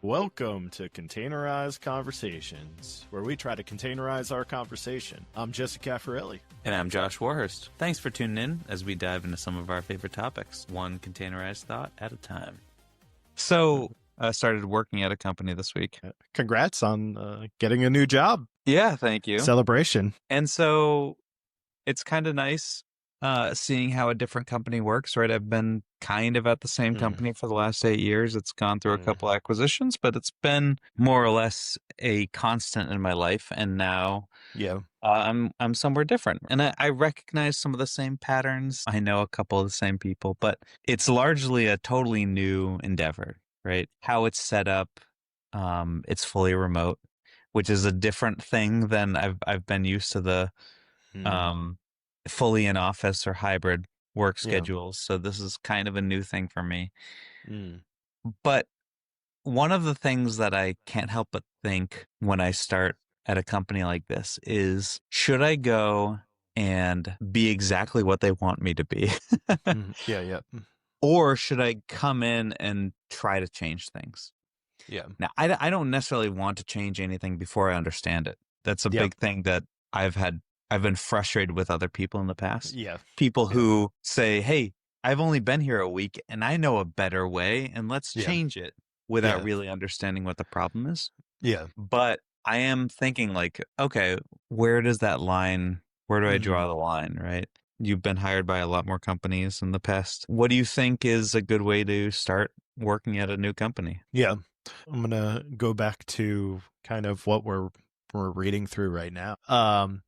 Welcome to Containerized Conversations, where we try to containerize our conversation. I'm Jessica Caffarelli. And I'm Josh Warhurst. Thanks for tuning in as we dive into some of our favorite topics, one containerized thought at a time. So, I started working at a company this week. Congrats on getting a new job. Yeah, thank you. Celebration. And so, it's kind of nice seeing how a different company works, right? I've been kind of at the same company for the last 8 years. It's gone through a couple acquisitions, but it's been more or less a constant in my life. And now I'm somewhere different. And I recognize some of the same patterns. I know a couple of the same people, but it's largely a totally new endeavor, right? How it's set up, it's fully remote, which is a different thing than I've been used to the fully in office or hybrid work schedules. So this is kind of a new thing for me. But one of the things that I can't help but think when I start at a company like this is, should I go and be exactly what they want me to be? Or should I come in and try to change things? Now, I don't necessarily want to change anything before I understand it. That's a big thing that I've been frustrated with other people in the past. People who say, hey, I've only been here a week and I know a better way and let's change it without really understanding what the problem is. But I am thinking like, okay, where do I draw the line, right? You've been hired by a lot more companies in the past. What do you think is a good way to start working at a new company? I'm going to go back to kind of what we're reading through right now.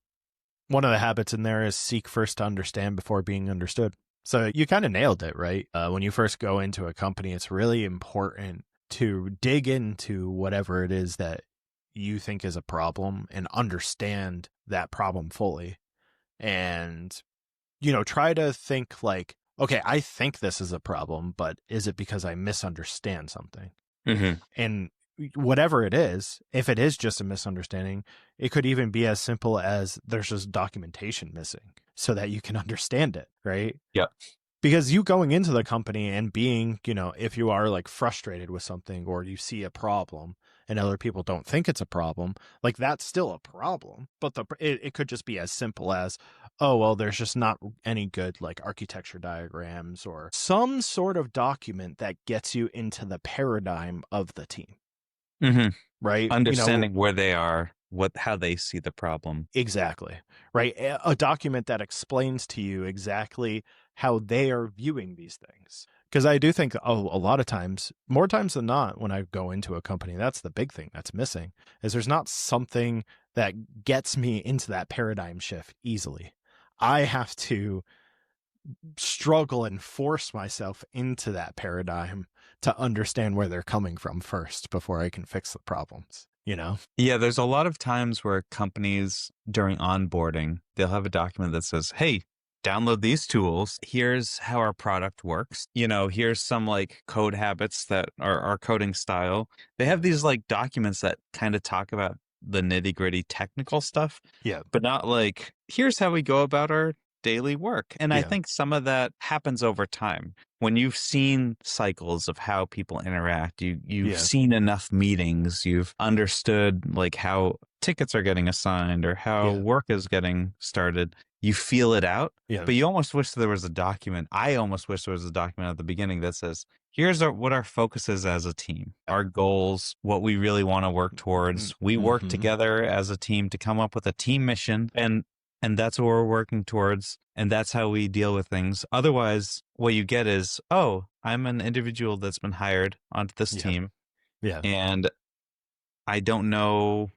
One of the habits in there is seek first to understand before being understood. So you kind of nailed it, right? When you first go into a company, it's really important to dig into whatever it is that you think is a problem and understand that problem fully. And, try to think like, okay, I think this is a problem, but is it because I misunderstand something? And whatever it is, if it is just a misunderstanding, it could even be as simple as there's just documentation missing so that you can understand it, right? Because you going into the company and being, if you are like frustrated with something or you see a problem and other people don't think it's a problem, like that's still a problem. But it could just be as simple as, oh, well, there's just not any good like architecture diagrams or some sort of document that gets you into the paradigm of the team. Right? Understanding where they are, how they see the problem. Exactly. Right. A document that explains to you exactly how they are viewing these things. Because I do think a lot of times, more times than not, when I go into a company, that's the big thing that's missing, is there's not something that gets me into that paradigm shift easily. I have to struggle and force myself into that paradigm to understand where they're coming from first before I can fix the problems, Yeah, there's a lot of times where companies during onboarding, they'll have a document that says, hey, download these tools. Here's how our product works. Here's some like code habits that are our coding style. They have these like documents that kind of talk about the nitty gritty technical stuff. But not like, here's how we go about our daily work. And I think some of that happens over time. When you've seen cycles of how people interact, you've seen enough meetings, you've understood like how tickets are getting assigned or how work is getting started. You feel it out, but you almost wish there was a document. I almost wish there was a document at the beginning that says, here's what our focus is as a team, our goals, what we really want to work towards. We work together as a team to come up with a team mission, and that's what we're working towards. And that's how we deal with things. Otherwise, what you get is, oh, I'm an individual that's been hired onto this team. And I don't know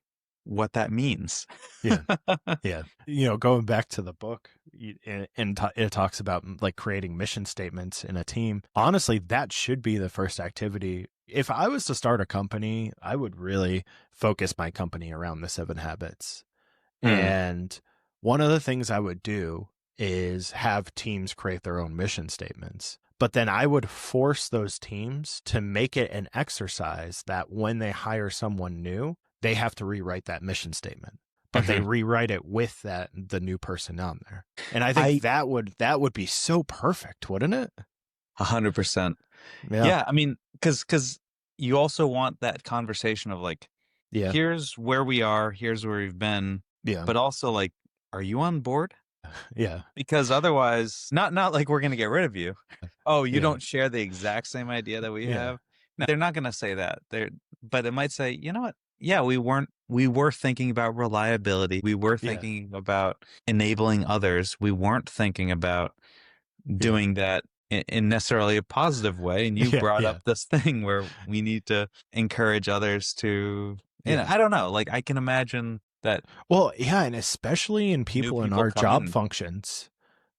what that means. Going back to the book, it talks about like creating mission statements in a team. Honestly, that should be the first activity. If I was to start a company, I would really focus my company around the 7 habits. And one of the things I would do is have teams create their own mission statements. But then I would force those teams to make it an exercise that when they hire someone new, they have to rewrite that mission statement. But they rewrite it with the new person on there. And I think that would be so perfect, wouldn't it? 100%. Yeah. I mean, because you also want that conversation of like, Yeah. here's where we are, here's where we've been, Yeah. but also like, are you on board? Yeah. Because otherwise, not like we're gonna get rid of you. Oh, you Yeah. don't share the exact same idea that we Yeah. have. No, they're not gonna say that. But it might say, you know what? Yeah, we were thinking about reliability. We were Yeah. thinking about enabling others. We weren't thinking about Yeah. doing that in necessarily a positive way. And you Yeah. brought Yeah. up this thing where we need to encourage others to, Yeah. I don't know, like I can imagine that Well, yeah, and especially in new people in people our come job in. functions,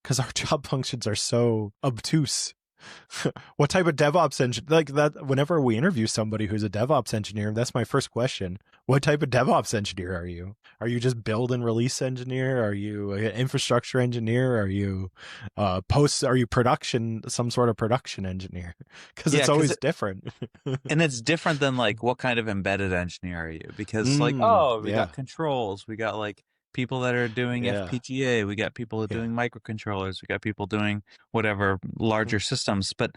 because our job functions are so obtuse. What type of DevOps engineer, like that, whenever we interview somebody who's a DevOps engineer, that's my first question. What type of DevOps engineer are you? Are you just build and release engineer? Are you an infrastructure engineer? Are you are you production, some sort of production engineer? Because Yeah, it's always different. and it's different than like what kind of embedded engineer are you? Because like, oh, we Yeah. got controls, we got like people that are doing Yeah. FPGA, we got people that are Yeah. doing microcontrollers, we got people doing whatever larger systems. But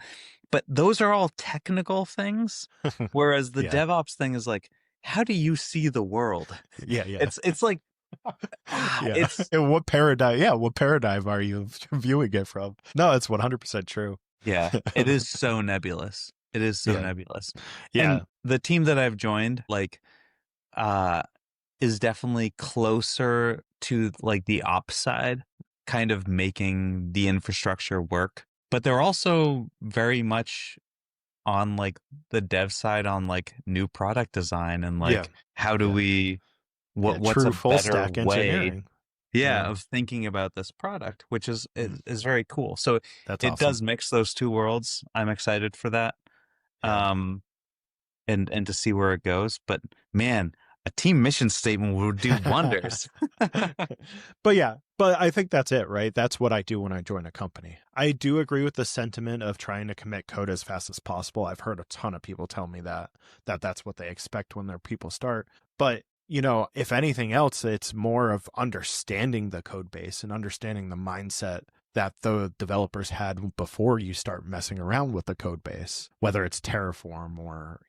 those are all technical things. Whereas the Yeah. DevOps thing is like, how do you see the world? Yeah. Yeah. It's like Yeah. it's And what paradigm? Yeah. What paradigm are you viewing it from? No, it's 100% true. yeah, it is so nebulous. It is so Yeah. nebulous. Yeah. And the team that I've joined, like, uh is definitely closer to like the ops side, kind of making the infrastructure work. But they're also very much on like the dev side on like new product design and Yeah. like how do Yeah. we Yeah. what's True a full better stack way engineering. yeah Yeah. of thinking about this product, which Mm, is very cool. So that's it awesome. does mix those two worlds. I'm excited for that. Yeah. Um and to see where it goes. But man, a team mission statement would do wonders. But yeah, but I think that's it, right? That's what I do when I join a company. I do agree with the sentiment of trying to commit code as fast as possible. I've heard a ton of people tell me that that's what they expect when their people start. But if anything else, it's more of understanding the code base and understanding the mindset that the developers had before you start messing around with the code base, whether it's Terraform or,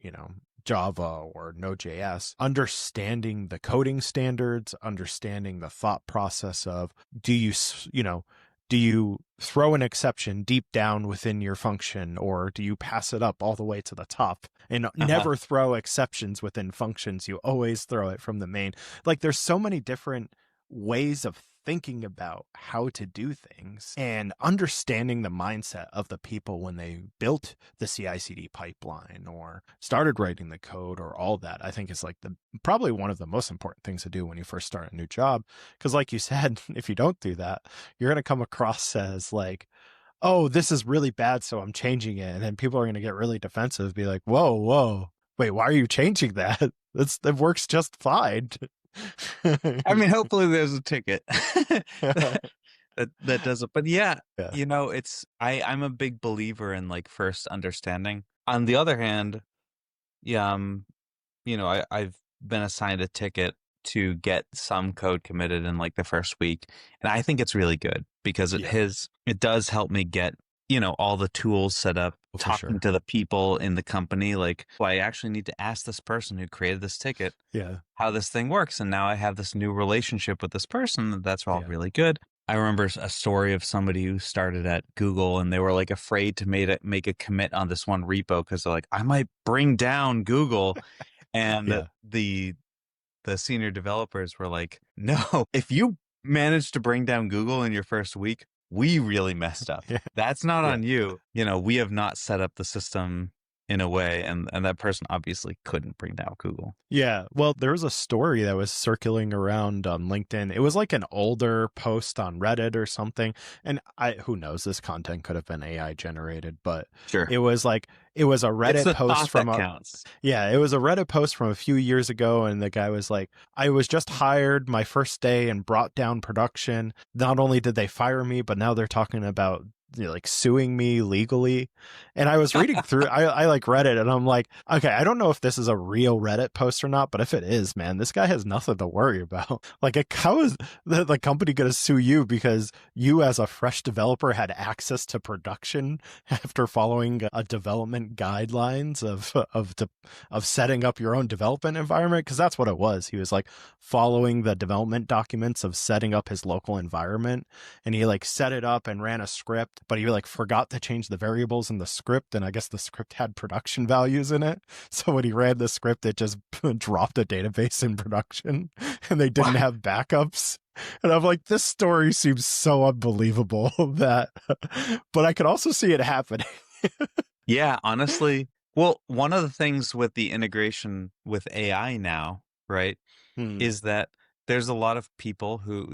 Java or Node.js, understanding the coding standards, understanding the thought process of do you throw an exception deep down within your function, or do you pass it up all the way to the top and never throw exceptions within functions? You always throw it from the main. Like there's so many different ways of thinking about how to do things and understanding the mindset of the people when they built the CI/CD pipeline or started writing the code or all that. I think is like probably one of the most important things to do when you first start a new job. Because like you said, if you don't do that, you're going to come across as like, oh, this is really bad, so I'm changing it. And then people are going to get really defensive, be like, whoa, wait, why are you changing that? That works just fine. I mean, hopefully there's a ticket that does it. But yeah, Yeah. it's I'm a big believer in like first understanding. On the other hand, yeah, I've been assigned a ticket to get some code committed in like the first week, and I think it's really good because it does help me get all the tools set up, talking to the people in the company, like, well, I actually need to ask this person who created this ticket how this thing works, and now I have this new relationship with this person. That's all really good. I remember a story of somebody who started at Google and they were like afraid to make a commit on this one repo because they're like, I might bring down Google. And the senior developers were like, no, if you manage to bring down Google in your first week, we really messed up. That's not on you. We have not set up the system in a way, and that person obviously couldn't bring down Google. Yeah. Well, there was a story that was circulating around on LinkedIn. It was like an older post on Reddit or something. And who knows, this content could have been AI generated, but it was a Reddit post from it was a Reddit post from a few years ago. And the guy was like, I was just hired my first day and brought down production. Not only did they fire me, but now they're talking about like suing me legally. And I was reading through, I like read it and I'm like, okay, I don't know if this is a real Reddit post or not, but if it is, man, this guy has nothing to worry about. Like, how is the company going to sue you because you, as a fresh developer, had access to production after following a development guidelines of setting up your own development environment? Because that's what it was. He was like following the development documents of setting up his local environment, and he like set it up and ran a script, but he like forgot to change the variables in the script, and I guess the script had production values in it. So when he ran the script, it just dropped a database in production, and they didn't have backups. And I'm like, this story seems so unbelievable that, but I could also see it happening. Yeah, honestly. Well, one of the things with the integration with AI now, right, is that there's a lot of people who,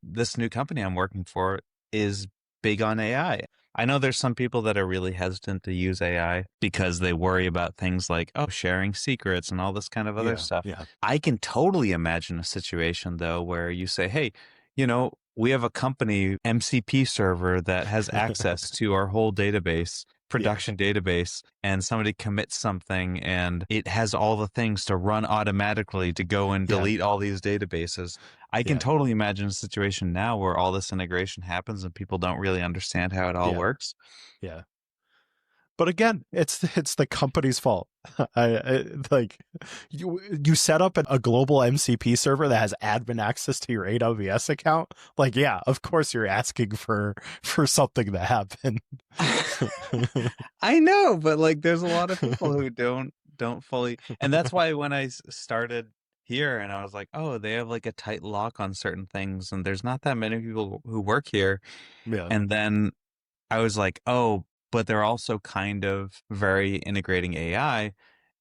this new company I'm working for is big on AI. I know there's some people that are really hesitant to use AI because they worry about things like, sharing secrets and all this kind of other stuff. Yeah. I can totally imagine a situation, though, where you say, hey, we have a company MCP server that has access to our whole database, production database, and somebody commits something and it has all the things to run automatically to go and delete all these databases. I can totally imagine a situation now where all this integration happens and people don't really understand how it all works. Yeah. But again, it's the company's fault. I like you set up a global MCP server that has admin access to your AWS account. Like, yeah, of course you're asking for something to happen. I know, but like, there's a lot of people who don't fully, and that's why when I started here and I was like, oh, they have like a tight lock on certain things, and there's not that many people who work here. Yeah. And then I was like, oh, but they're also kind of very integrating AI,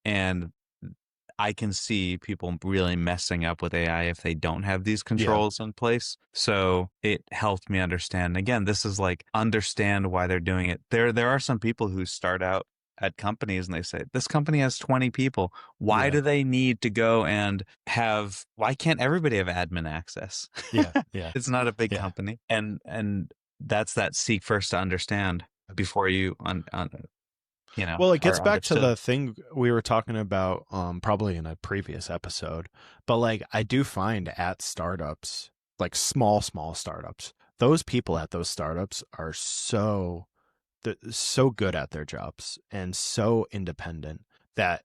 and I can see people really messing up with AI if they don't have these controls in place. So it helped me understand. Again, this is like understand why they're doing it. There are some people who start out at companies and they say, this company has 20 people. Why do they need to go and why can't everybody have admin access? Yeah. It's not a big company. And that's that seek first to understand before you well, it gets back to the thing we were talking about probably in a previous episode, but like I do find at startups, like small startups, those people at those startups are so good at their jobs and so independent that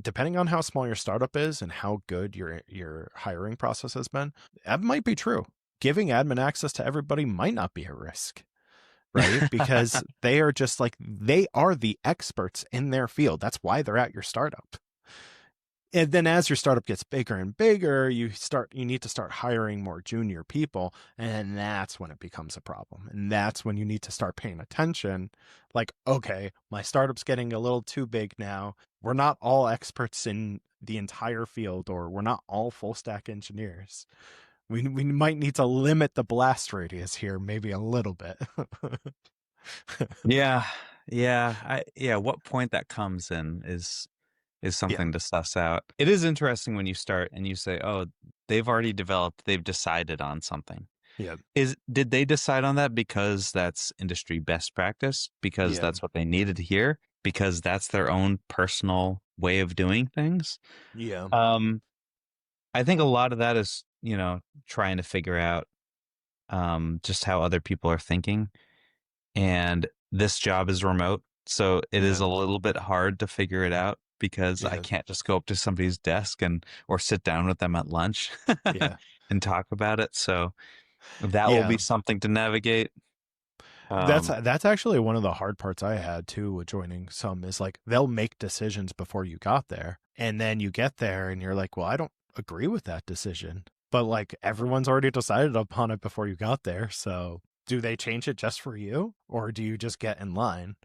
depending on how small your startup is and how good your hiring process has been, that might be true. Giving admin access to everybody might not be a risk. Right? Because they are just like, they are the experts in their field. That's why they're at your startup. And then as your startup gets bigger and bigger, you need to start hiring more junior people. And that's when it becomes a problem. And that's when you need to start paying attention. Like, okay, my startup's getting a little too big now. We're not all experts in the entire field, or we're not all full stack engineers. We might need to limit the blast radius here, maybe a little bit. Yeah. What point that comes in is something to suss out. It is interesting when you start and you say, oh, they've already developed, they've decided on something. Yeah. Did they decide on that because that's industry best practice? Because that's what they needed to hear? Because that's their own personal way of doing things? Yeah. I think a lot of that is, trying to figure out just how other people are thinking. And this job is remote, so it is a little bit hard to figure it out because I can't just go up to somebody's desk or sit down with them at lunch and talk about it. So that will be something to navigate. That's actually one of the hard parts I had too with joining some, is like they'll make decisions before you got there, and then you get there and you're like, well, I don't agree with that decision. But like everyone's already decided upon it before you got there. So do they change it just for you, or do you just get in line?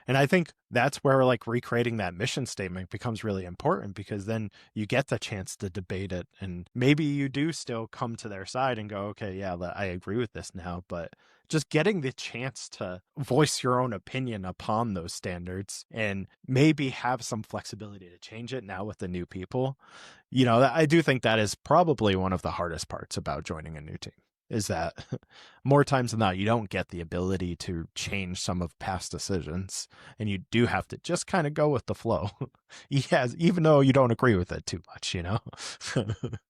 And I think that's where like recreating that mission statement becomes really important, because then you get the chance to debate it. And maybe you do still come to their side and go, okay, yeah, I agree with this now. But just getting the chance to voice your own opinion upon those standards and maybe have some flexibility to change it now with the new people. I do think that is probably one of the hardest parts about joining a new team. is that more times than not, you don't get the ability to change some of past decisions, and you do have to just kind of go with the flow. Yes, even though you don't agree with it too much, you know.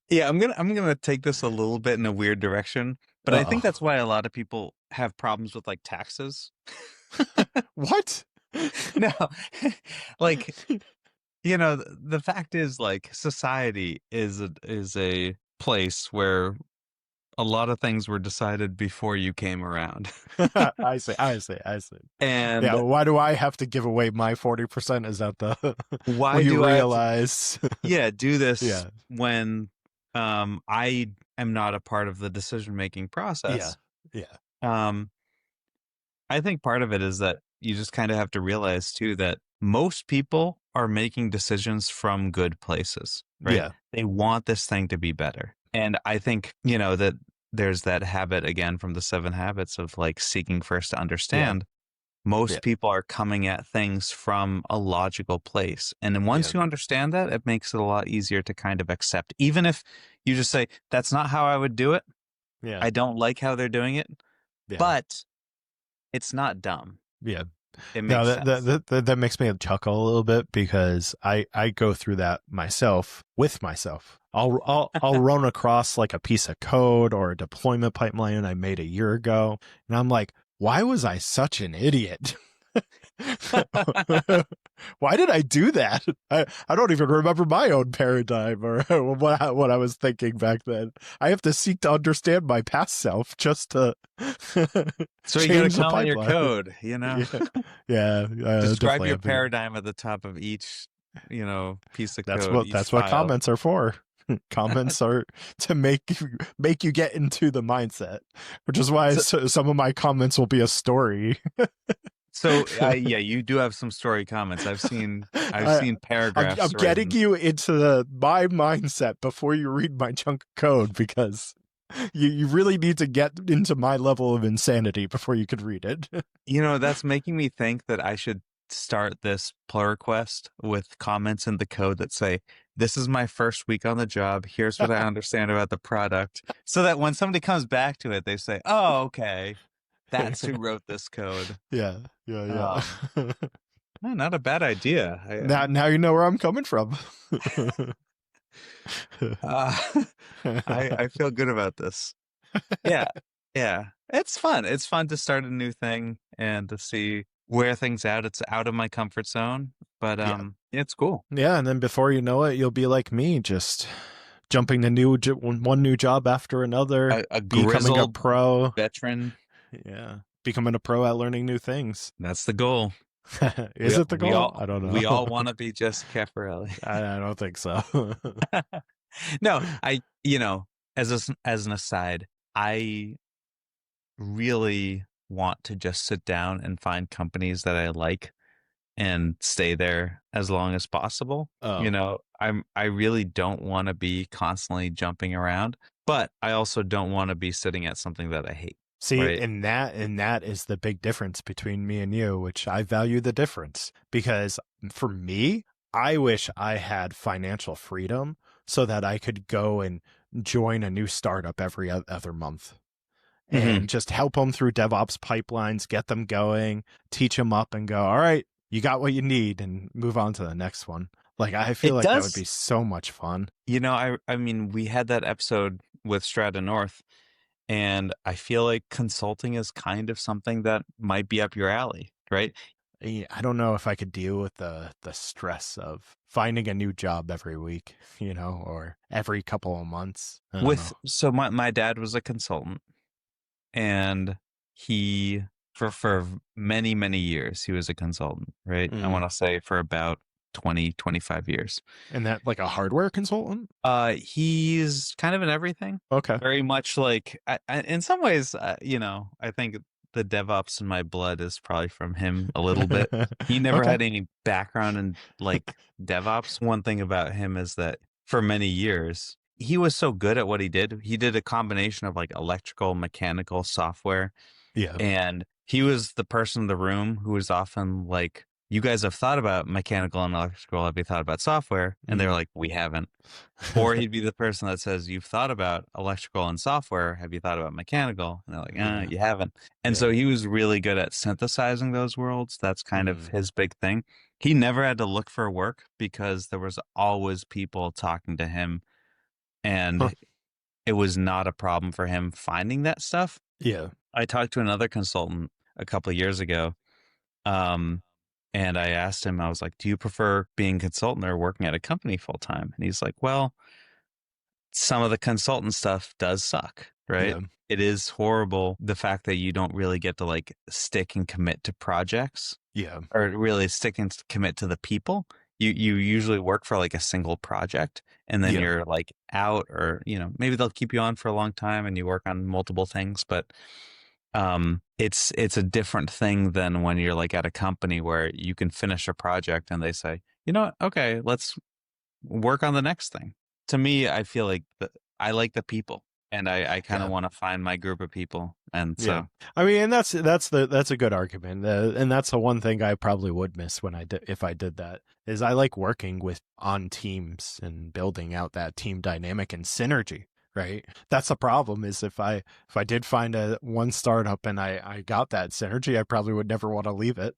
Yeah, I'm gonna take this a little bit in a weird direction, but I think Uh-oh. that's why a lot of people have problems with like taxes. What? No, like the fact is like society is a place where a lot of things were decided before you came around. I see. I see. I see. Yeah. And Why do I have to give away my 40%? Is that the why when you do I have to, realize? yeah, do this Yeah. when I am not a part of the decision-making Yeah. process? Yeah. Um, I think part of it is that you just kind of have to realize too that most people are making decisions from good places, right? Yeah. They want this thing to be better. And I think, that there's that habit again from the 7 habits of like seeking first to Yeah. understand. Most Yeah. people are coming at things from a logical place. And then once Yeah. you understand that, it makes it a lot easier to kind of accept. Even if you just say, that's not how I would do it. Yeah. I don't like how they're doing it, Yeah. but it's not dumb. Yeah. It No, makes sense. that makes me chuckle a little bit because I go through that myself with myself. I'll run across like a piece of code or a deployment pipeline I made a year ago, and I'm like, why was I such an idiot? Why did I do that? I don't even remember my own paradigm or what I was thinking back then. I have to seek to understand my past self just to So you got to change the comment your pipeline. code, Yeah, Describe definitely. your paradigm at the top of each, piece of That's code, what each that's what file. comments are for. Comments are to make you get into the mindset, which is why So, some of my comments will be a story. yeah, you do have some story comments. I've seen I, I'm paragraphs getting written. you into my mindset before you read my chunk of code because you really need to get into my level of insanity before you could read it. That's making me think that I should start this pull request with comments in the code that say, this is my first week on the job. Here's what I understand about the product. So that when somebody comes back to it, they say, oh, okay, that's who wrote this code. Yeah, yeah. Not a bad idea. Now you know where I'm coming from. I feel good about this. Yeah. Yeah. It's fun. It's fun to start a new thing and to see where things out. It's out of my comfort zone, but Yeah. it's cool. Yeah, and then before you know it, you'll be like me, just jumping to one new job after another, A becoming a grizzled pro. veteran. Yeah, becoming a pro at learning new things. That's the goal. Is it the goal? I don't know. We all want to be Jesse Caffarelli. I don't think so. No, as an aside, I really want to just sit down and find companies that I like and stay there as long as possible. Oh. I really don't want to be constantly jumping around, but I also don't want to be sitting at something that I hate. See, Right. and that is the big difference between me and you, which I value the difference because for me, I wish I had financial freedom so that I could go and join a new startup every other month and just help them through DevOps pipelines, get them going, teach them up and go, all right, you got what you need and move on to the next one. Like, I feel like that would be so much fun. I mean, we had that episode with Strata North, and I feel like consulting is kind of something that might be up your alley, right? I don't know if I could deal with the stress of finding a new job every week, or every couple of months. So my dad was a consultant, and he for many, many years he was a consultant, right? I want to say for about 20, 25 years. And that like a hardware consultant? He's kind of in everything. Okay. Very much like, in some ways, I think the DevOps in my blood is probably from him a little bit. He never had any background in like DevOps. One thing about him is that for many years, he was so good at what he did. He did a combination of like electrical, mechanical, software. Yeah. And he was the person in the room who was often like you guys have thought about mechanical and electrical. Have you thought about software? And they're like, we haven't. Or he'd be the person that says, you've thought about electrical and software. Have you thought about mechanical? And they're like, you haven't. And so he was really good at synthesizing those worlds. That's kind of his big thing. He never had to look for work because there was always people talking to him, and it was not a problem for him finding that stuff. Yeah. I talked to another consultant a couple of years ago. And I asked him, I was like, do you prefer being a consultant or working at a company full time? And he's like, well, some of the consultant stuff does suck, right? Yeah. It is horrible. The fact that you don't really get to like stick and commit to projects. Yeah. Or really stick and commit to the people. You usually work for like a single project, and then you're like out, or, you know, maybe they'll keep you on for a long time and you work on multiple things, but it's a different thing than when you're like at a company where you can finish a project and they say, you know what, okay, let's work on the next thing. To me, I feel like I like the people, and I kind of want to find my group of people. And so I mean, and that's a good argument, and that's the one thing I probably would miss if I did that, is I like working on teams and building out that team dynamic and synergy. Right. That's the problem, is if I did find one startup and I got that synergy, I probably would never want to leave it.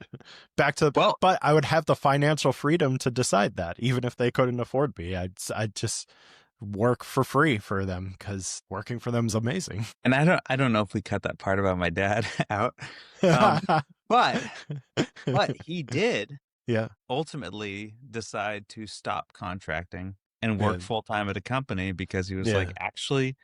But I would have the financial freedom to decide that, even if they couldn't afford me. I'd just work for free for them, because working for them is amazing. And I don't know if we cut that part about my dad out, but he did ultimately decide to stop contracting and work full time at a company, because he was like, actually,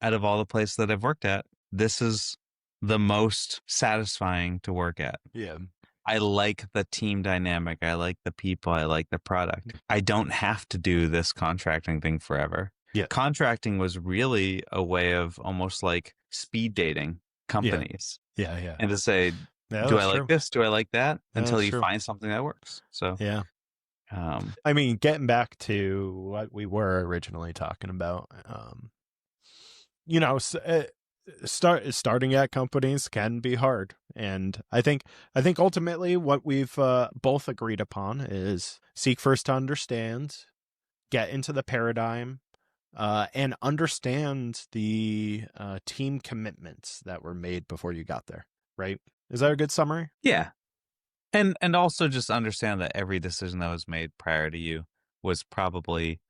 out of all the places that I've worked at, this is the most satisfying to work at. Yeah. I like the team dynamic. I like the people. I like the product. I don't have to do this contracting thing forever. Yeah. Contracting was really a way of almost like speed dating companies. Yeah. And to say, do I like this? Do I like that? Until you find something that works. So, yeah. I mean, getting back to what we were originally talking about, you know, starting at companies can be hard, and I think ultimately what we've both agreed upon is seek first to understand, get into the paradigm, and understand the team commitments that were made before you got there. Right? Is that a good summary? Yeah. And also just understand that every decision that was made prior to you was probably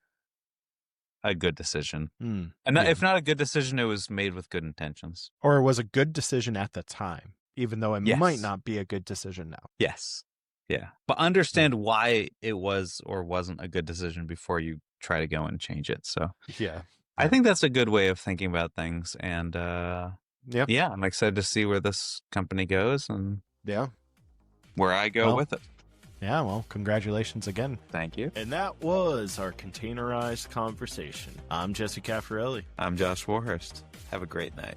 a good decision. And if not a good decision, it was made with good intentions. Or it was a good decision at the time, even though it might not be a good decision now. Yes. Yeah. But understand why it was or wasn't a good decision before you try to go and change it. So I think that's a good way of thinking about things. And I'm excited to see where this company goes, and where I go with it. Yeah, well, congratulations again. Thank you. And that was our containerized conversation. I'm Jesse Caffarelli. I'm Josh Warhurst. Have a great night.